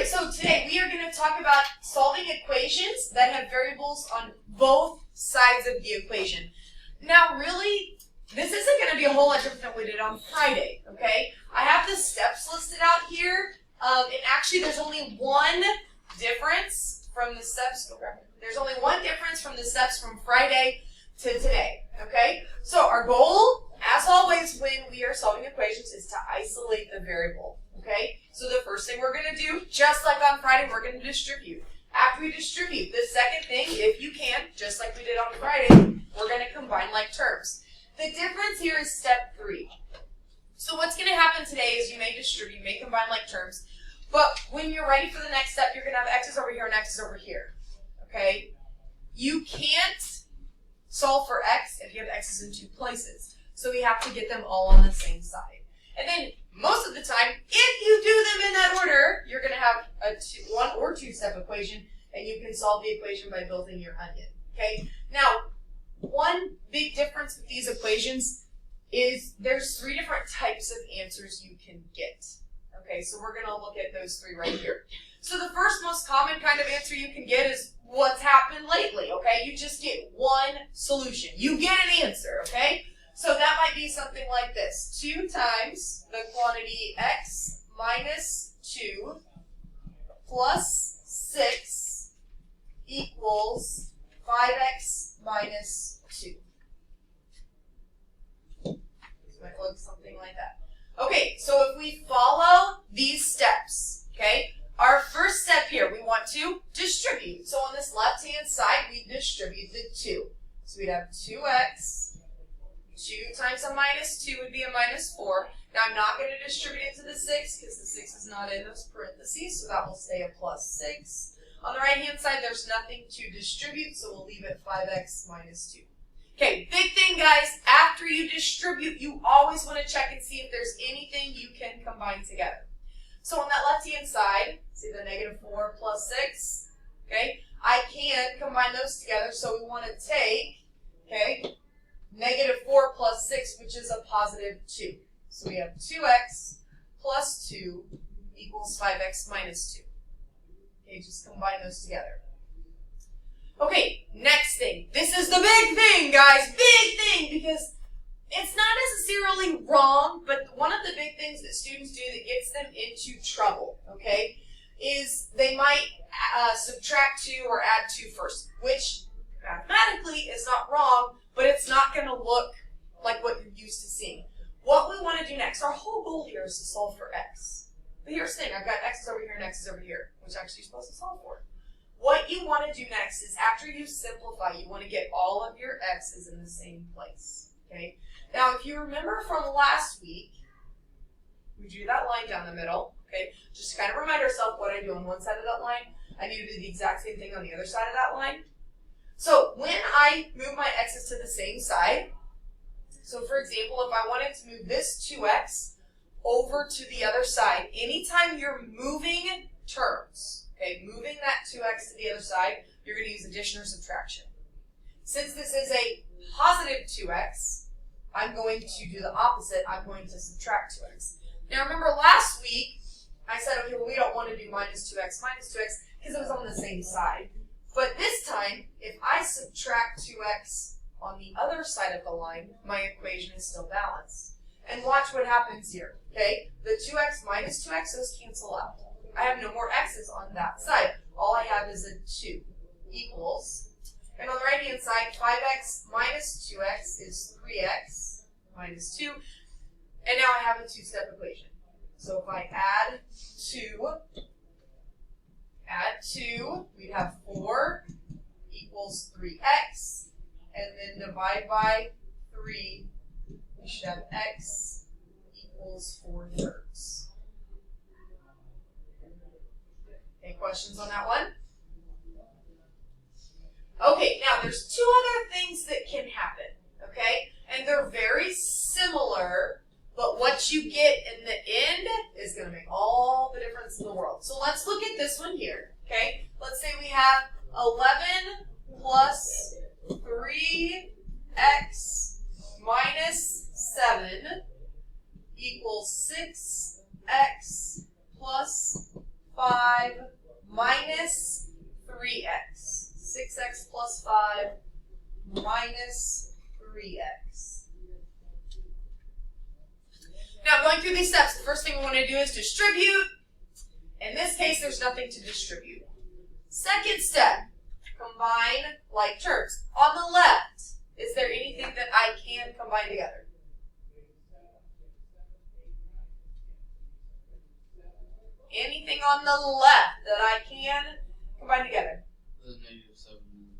right, so today we are going to talk about solving equations that have variables on both sides of the equation. Now, really, this isn't going to be a whole lot different than we did on Friday, okay? I have the steps listed out here, and actually there's only one difference from the steps. There's only one difference from the steps from Friday to today, okay? So our goal, as always when we are solving equations, is to isolate the variable, okay? So the first thing we're going to do, just like on Friday, we're going to distribute. After we distribute, the second thing, if you can, just like we did on Friday, we're going to combine like terms. The difference here is step 3. So what's going to happen today is you may distribute, you may combine like terms, but when you're ready for the next step, you're going to have x's over here and x's over here, okay? You can't solve for x if you have x's in 2 places, so we have to get them all on the same side. And then most of the time, if you do them in that order, you're going to have a 1 or 2 step equation, and you can solve the equation by building your onion, okay? Now, one big difference with these equations is there's 3 different types of answers you can get. Okay, so we're going to look at those 3 right here. So the first most common kind of answer you can get is what's happened lately, okay? You just get one solution. You get an answer, okay? So that might be something like this. 2 times the quantity x minus 2 plus 6 equals 5x minus 2. This might look something like that. Okay, so if we follow these steps, okay, our first step here, we want to distribute. So on this left-hand side, we distribute the 2. So we'd have 2x, 2 times a minus 2 would be a minus 4. Now I'm not going to distribute it to the 6 because the 6 is not in those parentheses, so that will stay a plus 6. On the right-hand side, there's nothing to distribute, so we'll leave it 5x minus 2. Okay, big thing, guys, after you distribute, you always want to check and see if there's anything you can combine together. So on that left-hand side, see the negative 4 plus 6, okay, I can combine those together, so we want to take, okay, negative 4 plus 6, which is a positive 2. So we have 2x plus 2 equals 5x minus 2. Okay, just combine those together. Okay, next thing. This is the big thing, guys. Big thing, because it's not necessarily wrong, but one of the big things that students do that gets them into trouble, okay, is they might subtract 2 or add 2 first, which mathematically is not wrong, but it's not going to look like what you're used to seeing. What we want to do next, our whole goal here is to solve for x. But here's the thing, I've got x's over here and x's over here, which actually you're supposed to solve for. What you want to do next is after you simplify, you want to get all of your x's in the same place, okay? Now, if you remember from last week, we drew that line down the middle, okay? Just to kind of remind ourselves what I do on one side of that line, I need to do the exact same thing on the other side of that line. So when I move my x's to the same side, so for example, if I wanted to move this 2x over to the other side, anytime you're moving terms, okay, moving that 2x to the other side, you're going to use addition or subtraction. Since this is a positive 2x, I'm going to do the opposite. I'm going to subtract 2x. Now remember last week, I said, okay, well, we don't want to do minus 2x because it was on the same side. But this time, if I subtract 2x on the other side of the line, my equation is still balanced. And watch what happens here, okay? The 2x minus 2x, those cancel out. I have no more x's on that side. All I have is a 2 equals, and on the right-hand side, 5x minus 2x is 3x minus 2, and now I have a 2-step equation. So if I add 2, we'd have 4 equals 3x, and then divide by 3, we should have x equals 4/3. Any questions on that one? Okay, now there's 2 other things that can happen, okay? And they're very similar, but what you get in the end is going to make all the difference in the world. So let's look at this one here, okay? Let's say we have 11 plus 3x minus 7 equals 6x plus 5 5 minus 3x. 6x plus 5 minus 3x. Now, going through these steps, the first thing we want to do is distribute. In this case, there's nothing to distribute. Second step, combine like terms. On the left, is there anything that I can combine together? Anything on the left that I can combine together? The -7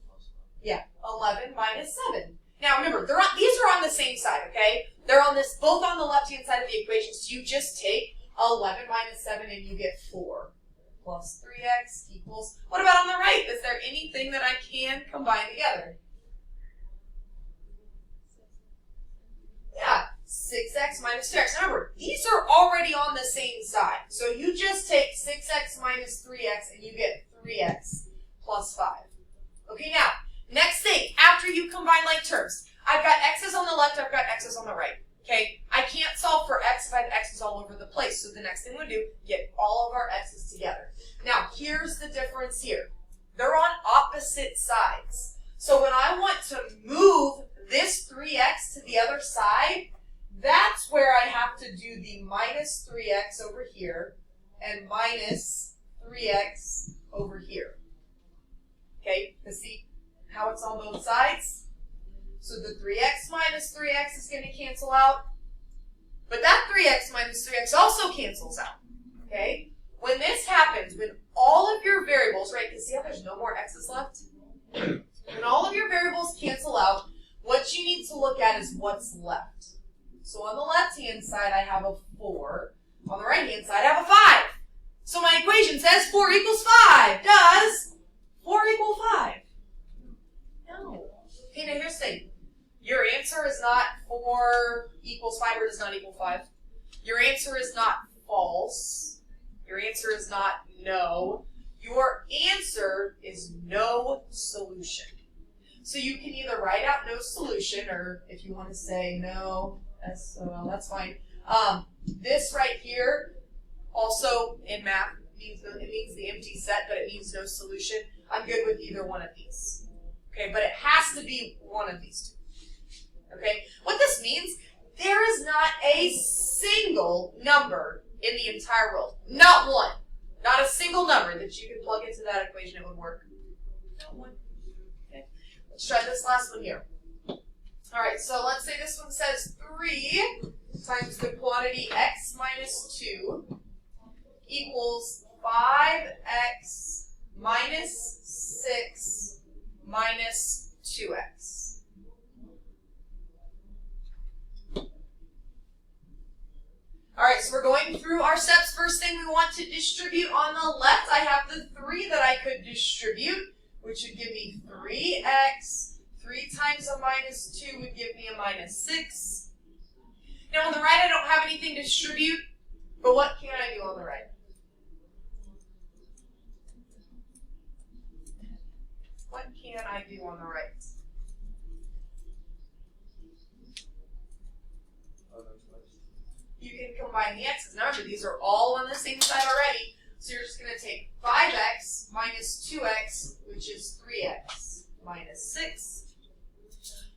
plus 5. Yeah, 11 minus 7. Now remember, these are on the same side, okay? They're on this, both on the left-hand side of the equation, so you just take 11 minus 7 and you get 4. Plus 3x equals, what about on the right? Is there anything that I can combine together? Yeah, 6x minus 2x. Remember, these are already on the same side. So you just take 6x minus 3x and you get 3x plus 5. Okay, now, next thing, after you combine like terms, I've got x's on the left, I've got x's on the right. Okay, I can't solve for x if I have x's all over the place. So the next thing we'll do, get all of our x's together. Now, here's the difference here. They're on opposite sides. So when I want to move this 3x to the other side, that's where I have to do the minus 3x over here and minus 3x over here. Okay, you see how it's on both sides? So the 3x minus 3x is going to cancel out, but that 3x minus 3x also cancels out, okay? When this happens, when all of your variables, right, because see how there's no more x's left? When all of your variables cancel out, what you need to look at is what's left. So on the left-hand side, I have a 4. On the right-hand side, I have a 5. So my equation says 4 equals 5. Does 4 equal 5? No. Okay, now here's the thing. Your answer is not 4 equals 5 or does not equal 5. Your answer is not false. Your answer is not no. Your answer is no solution. So you can either write out no solution, or if you want to say no, that's fine. This right here, also in math, means the empty set, but it means no solution. I'm good with either one of these. Okay, but it has to be one of these two. Okay, what this means, there is not a single number in the entire world. Not one. Not a single number that you can plug into that equation it would work. Not one. Okay, let's try this last one here. All right, so let's say this one says 3 times the quantity x minus 2 equals 5x minus 6 minus 2x. All right, so we're going through our steps. First thing we want to distribute on the left, I have the 3 that I could distribute, which would give me 3x. 3 times a minus 2 would give me a minus 6. Now on the right, I don't have anything to distribute, but what can I do on the right? What can I do on the right? You can combine the x's. Now remember, these are all on the same side already, so you're just going to take 5x minus 2x, which is 3x, minus 6.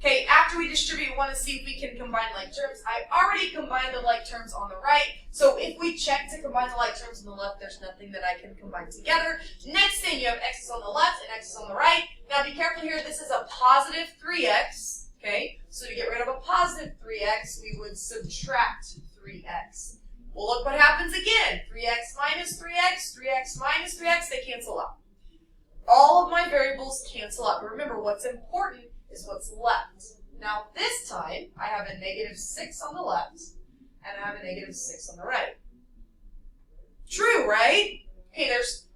Okay, after we distribute, we want to see if we can combine like terms. I already combined the like terms on the right, so if we check to combine the like terms on the left, there's nothing that I can combine together. Next thing, you have x's on the left and x's on the right. Now be careful here, this is a positive 3x, okay? So to get rid of a positive 3x, we would subtract 3x. Well, look what happens again. 3x minus 3x, 3x minus 3x, they cancel out. All of my variables cancel out. But remember, what's important is what's left. Now this time, I have a negative 6 on the left, and I have a negative 6 on the right. True, right? Okay, there's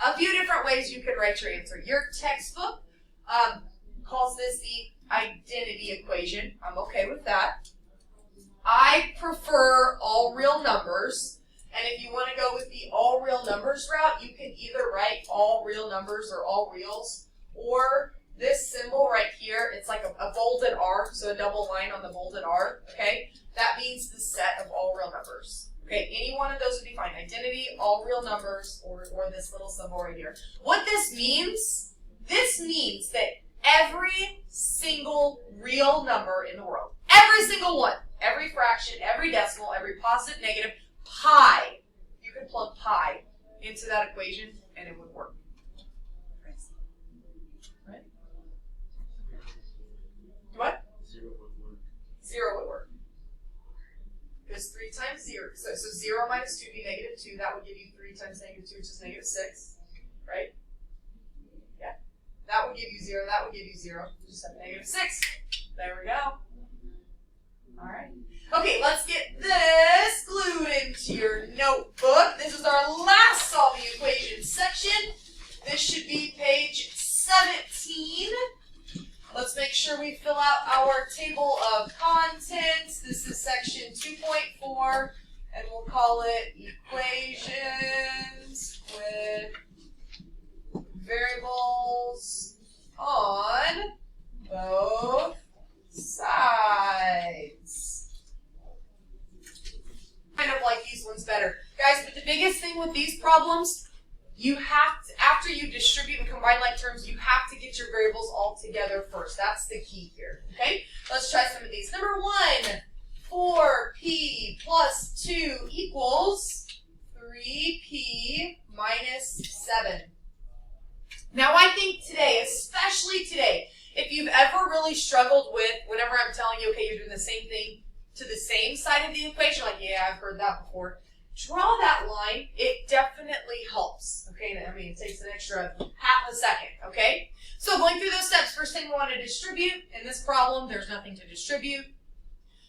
a few different ways you could write your answer. Your textbook calls this the identity equation. I'm okay with that. I prefer all real numbers, and if you want to go with the all real numbers route, you can either write all real numbers or all reals, or this symbol right here, it's like a bolded R, so a double line on the bolded R, okay? That means the set of all real numbers, Okay, any one of those would be fine. Identity, all real numbers, or this little symbol right here. What this means that every single real number in the world, every single one, every fraction, every decimal, every positive, negative, pi, you could plug pi into that equation and it would work. Right? What? 0 would work. 0 would work. Because 3 times 0, so 0 minus 2 would be negative 2. That would give you 3 times negative 2, which is negative 6. Right? Yeah. That would give you 0. That would give you 0. You just have negative 6. There we go. All right. Okay, let's get this glued into your notebook. This is our last solving equations section. This should be page 17. Let's make sure we fill out our table of contents. This is section 2.4, and we'll call it equations with variables on both sides. Kind of like these ones better. Guys, but the biggest thing with these problems, you have to, after you distribute and combine like terms, you have to get your variables all together first. That's the key here, okay? Let's try some of these. Number 1, 4p plus 2 equals 3p minus 7. Now I think today, especially today, if you've ever really struggled with, whenever I'm telling you, okay, you're doing the same thing to the same side of the equation, like, yeah, I've heard that before, draw that line. It definitely helps, okay? I mean, it takes an extra half a second, okay? So going through those steps, first thing we want to distribute. In this problem, there's nothing to distribute.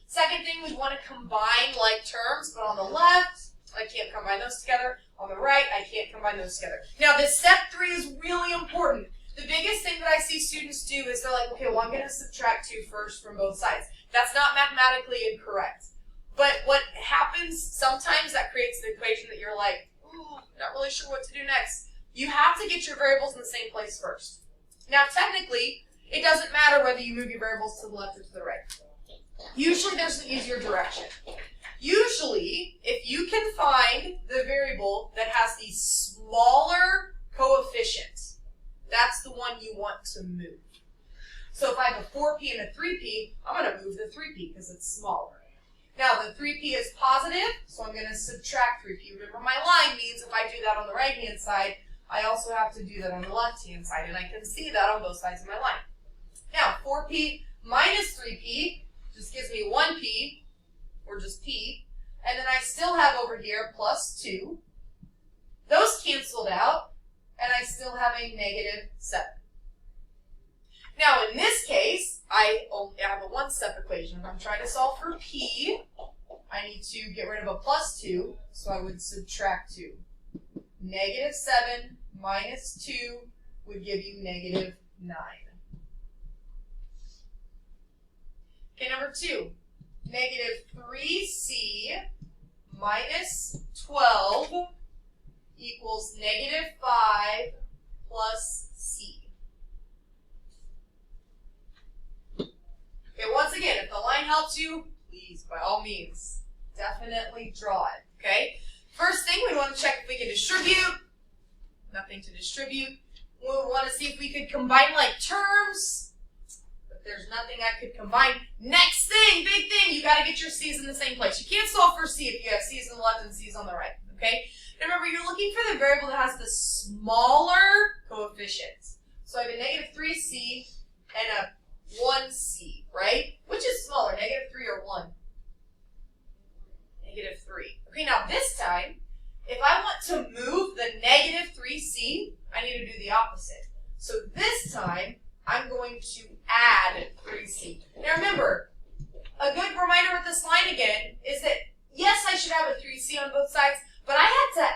Second thing, we want to combine like terms, but on the left, I can't combine those together. On the right, I can't combine those together. Now, this step 3 is really important. The biggest thing that I see students do is they're like, okay, well, I'm going to subtract 2 first from both sides. That's not mathematically incorrect. But what happens sometimes that creates the equation that you're like, ooh, not really sure what to do next. You have to get your variables in the same place first. Now, technically, it doesn't matter whether you move your variables to the left or to the right. Usually, there's an easier direction. Usually, if you can find the variable that has the smaller coefficient, that's the one you want to move. So if I have a 4p and a 3p, I'm going to move the 3p because it's smaller. Now, the 3p is positive, so I'm going to subtract 3p. Remember, my line means if I do that on the right-hand side, I also have to do that on the left-hand side, and I can see that on both sides of my line. Now, 4p minus 3p just gives me 1p, or just p, and then I still have over here plus 2. Those canceled out, and I still have a negative 7. Now, in this case, I have a one-step equation. If I'm trying to solve for p, I need to get rid of a plus 2, so I would subtract 2. Negative 7 minus 2 would give you negative 9. Okay, number 2. Negative 3c minus 12 equals negative 5 plus c. Okay, once again, if the line helps you, please, by all means, definitely draw it, okay? First thing, we want to check if we can distribute. Nothing to distribute. We want to see if we could combine like terms. But there's nothing I could combine. Next thing, big thing, you got to get your c's in the same place. You can't solve for c if you have c's on the left and c's on the right, okay? And remember, you're looking for the variable that has the smaller coefficients. So I have a negative 3c and a 1c, right? Which is smaller, negative 3 or 1? Negative 3. Okay, now this time, if I want to move the negative 3c, I need to do the opposite. So this time, I'm going to add 3c. Now remember, a good reminder with this line again is that, yes, I should have a 3c on both sides, but I had to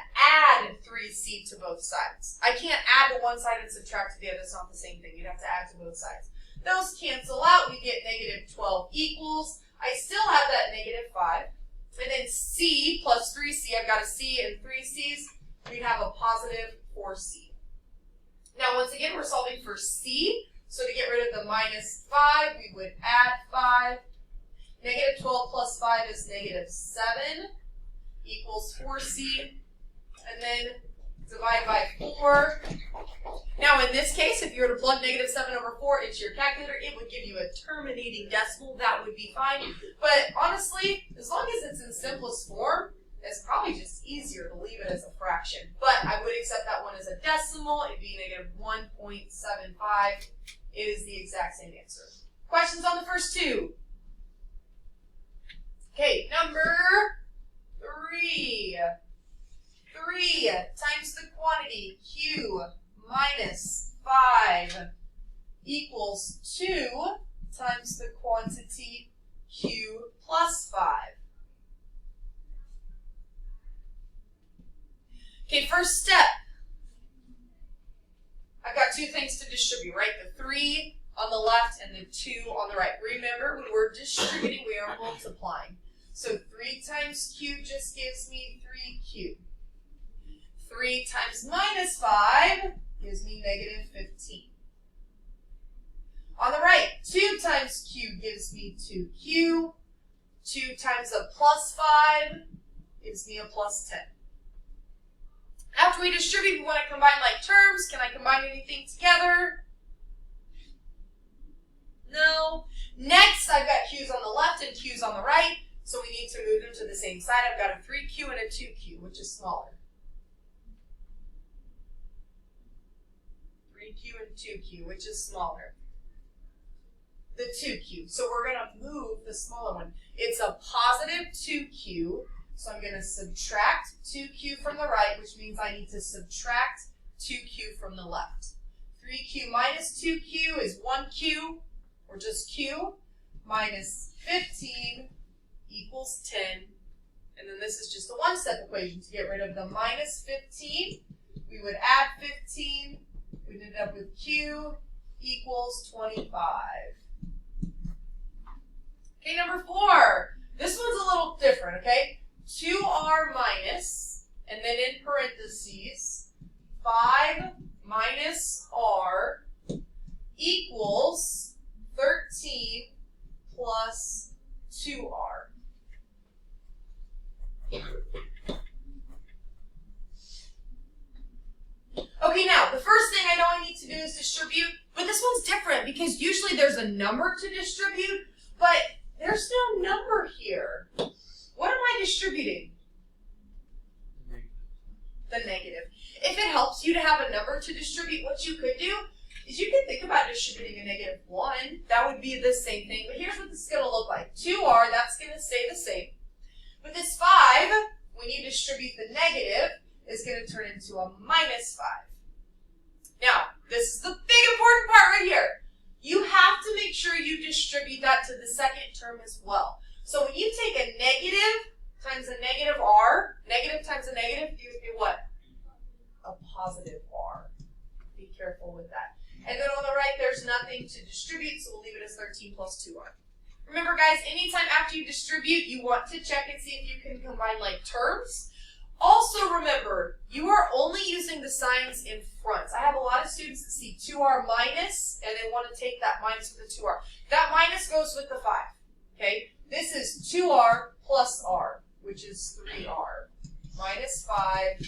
add 3c to both sides. I can't add to one side and subtract to the other. It's not the same thing. You'd have to add to both sides. Those cancel out. We get negative 12 equals. I still have that negative 5. And then c plus 3c, I've got a c and 3 c's. We have a positive 4c. Now, once again, we're solving for c. So to get rid of the minus 5, we would add 5. Negative 12 plus 5 is negative 7 equals 4c, and then divide by 4. Now in this case, if you were to plug negative 7 over 4 into your calculator, it would give you a terminating decimal. That would be fine. But honestly, as long as it's in simplest form, it's probably just easier to leave it as a fraction. But I would accept that one as a decimal. It'd be negative 1.75. It is the exact same answer. Questions on the first two? Okay, number 3. 3 times the quantity q minus 5 equals 2 times the quantity q plus 5. Okay, first step. I've got two things to distribute, right? The 3 on the left and the 2 on the right. Remember, when we're distributing, we are multiplying. So 3 times q just gives me 3q. 3 times minus 5 gives me negative 15. On the right, 2 times q gives me 2q. 2 times a plus 5 gives me a plus 10. After we distribute, we want to combine like terms. Can I combine anything together? No. Next, I've got q's on the left and q's on the right, so we need to move them to the same side. I've got a 3q and a 2q, which is smaller. 3q and 2q, which is smaller. The 2q. So we're going to move the smaller one. It's a positive 2q, so I'm going to subtract 2q from the right, which means I need to subtract 2q from the left. 3q minus 2q is 1q, or just q, minus 15 equals 10. And then this is just a one-step equation. To get rid of the minus 15, we would add 15. We'd end up with q equals 25. Okay, number 4. This one's a little different, okay? 2r minus, and then in parentheses, 5 minus r equals 13 plus 2r. Okay, now, the first thing I know I need to do is distribute, but this one's different because usually there's a number to distribute, but there's no number here. What am I distributing? The negative. If it helps you to have a number to distribute, what you could do is you could think about distributing a negative 1. That would be the same thing, but here's what this is going to look like. 2r, that's going to stay the same. But this 5, when you distribute the negative, is going to turn into a minus 5. Now, this is the big important part right here. You have to make sure you distribute that to the second term as well. So when you take a negative times a negative r, negative times a negative gives me what? A positive r. Be careful with that. And then on the right, there's nothing to distribute, so we'll leave it as 13 plus 2r. Remember, guys, anytime after you distribute, you want to check and see if you can combine like terms. Also remember, you are only using the signs in front. I have a lot of students that see 2r minus, and they want to take that minus with the 2r. That minus goes with the 5, okay? This is 2r plus r, which is 3r. Minus 5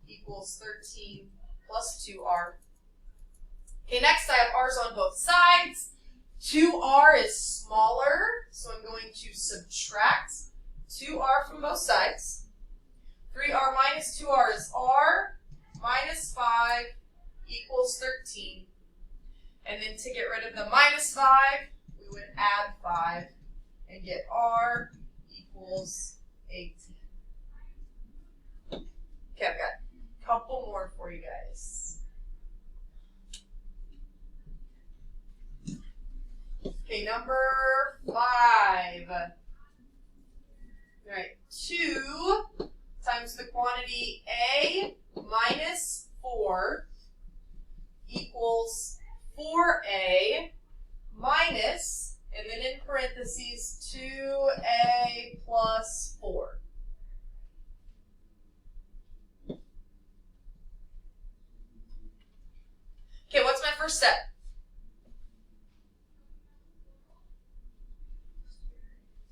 equals 13 plus 2r. Okay, next I have r's on both sides. 2r is smaller, so I'm going to subtract 2r from both sides. 3r minus 2r is r, minus 5 equals 13. And then to get rid of the minus 5, we would add 5 and get r equals 18. Okay, I've got a couple more for you guys. Okay, number 5. All right, 2 times the quantity a minus 4 equals 4a minus, and then in parentheses, 2a plus 4. Okay, what's my first step?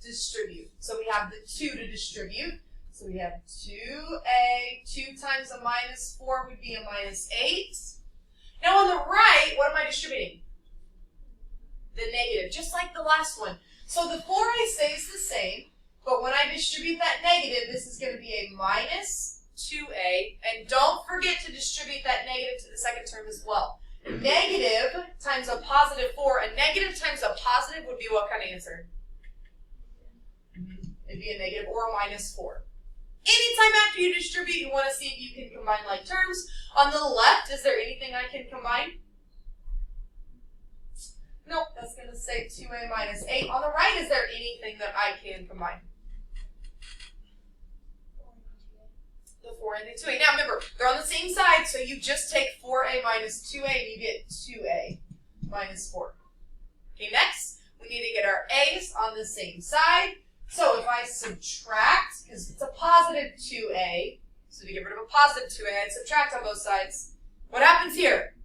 Distribute. So we have the 2 to distribute. So we have 2a, 2 times a minus 4 would be a minus 8. Now on the right, what am I distributing? The negative, just like the last one. So the 4a stays the same, but when I distribute that negative, this is going to be a minus 2a. And don't forget to distribute that negative to the second term as well. Negative times a positive 4, a negative times a positive would be what kind of answer? It'd be a negative or a minus 4. Anytime after you distribute, you want to see if you can combine like terms. On the left, is there anything I can combine? Nope, that's going to say 2a minus 8. On the right, is there anything that I can combine? The 4 and the 2a. Now remember, they're on the same side, so you just take 4a minus 2a and you get 2a minus 4. Okay, next, we need to get our a's on the same side. So if I subtract, because it's a positive 2a, so to get rid of a positive 2a, I'd subtract on both sides. What happens here?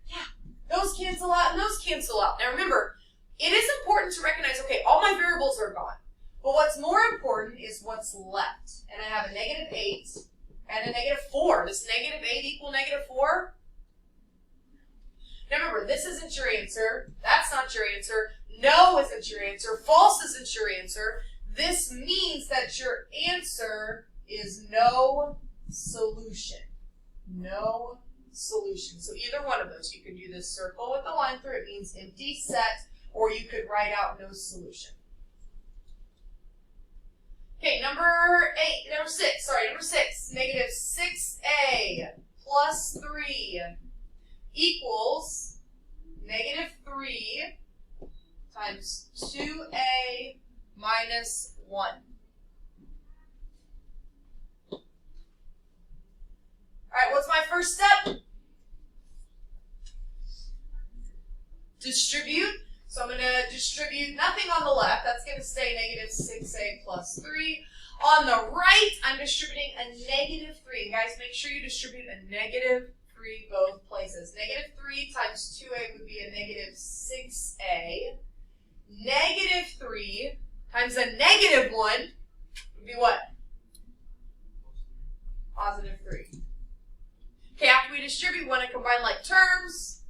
Yeah, those cancel out and those cancel out. Now remember, it is important to recognize, okay, all my variables are gone. But what's more important is what's left. And I have a negative 8 and a negative 4. Does negative 8 equal negative 4? Now remember, this isn't your answer. That's not your answer. No isn't your answer. False isn't your answer. This means that your answer is no solution. No solution. So either one of those. You could do this circle with a line through. It means empty set. Or you could write out no solution. Okay, number 6, negative 6a plus 3 equals negative 3 times 2a minus 1. All right, what's my first step? Distribute. So I'm going to distribute nothing on the left. That's going to stay negative 6a plus 3. On the right, I'm distributing a negative 3. And guys, make sure you distribute a negative 3 both places. Negative 3 times 2a would be a negative 6a. Negative 3 times a negative 1 would be what? Positive 3. Okay, after we distribute, we want to combine like terms.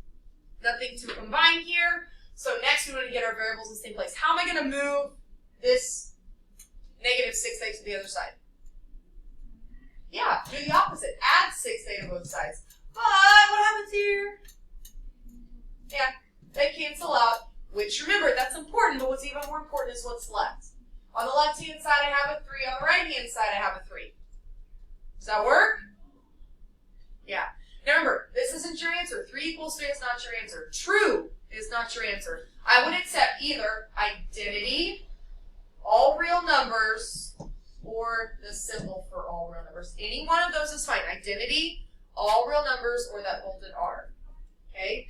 Nothing to combine here. So next we want to get our variables in the same place. How am I going to move this negative 6a to the other side? Yeah, do the opposite. Add 6a to both sides. But what happens here? Yeah, they cancel out, which remember, that's important, but what's even more important is what's left. On the left-hand side, I have a 3. On the right-hand side, I have a 3. Does that work? Yeah. Now remember, this isn't your answer. 3 equals 3 is not your answer. True is not your answer. I would accept either identity, all real numbers, or the symbol for all real numbers. Any one of those is fine. Identity, all real numbers, or that bolded R. Okay?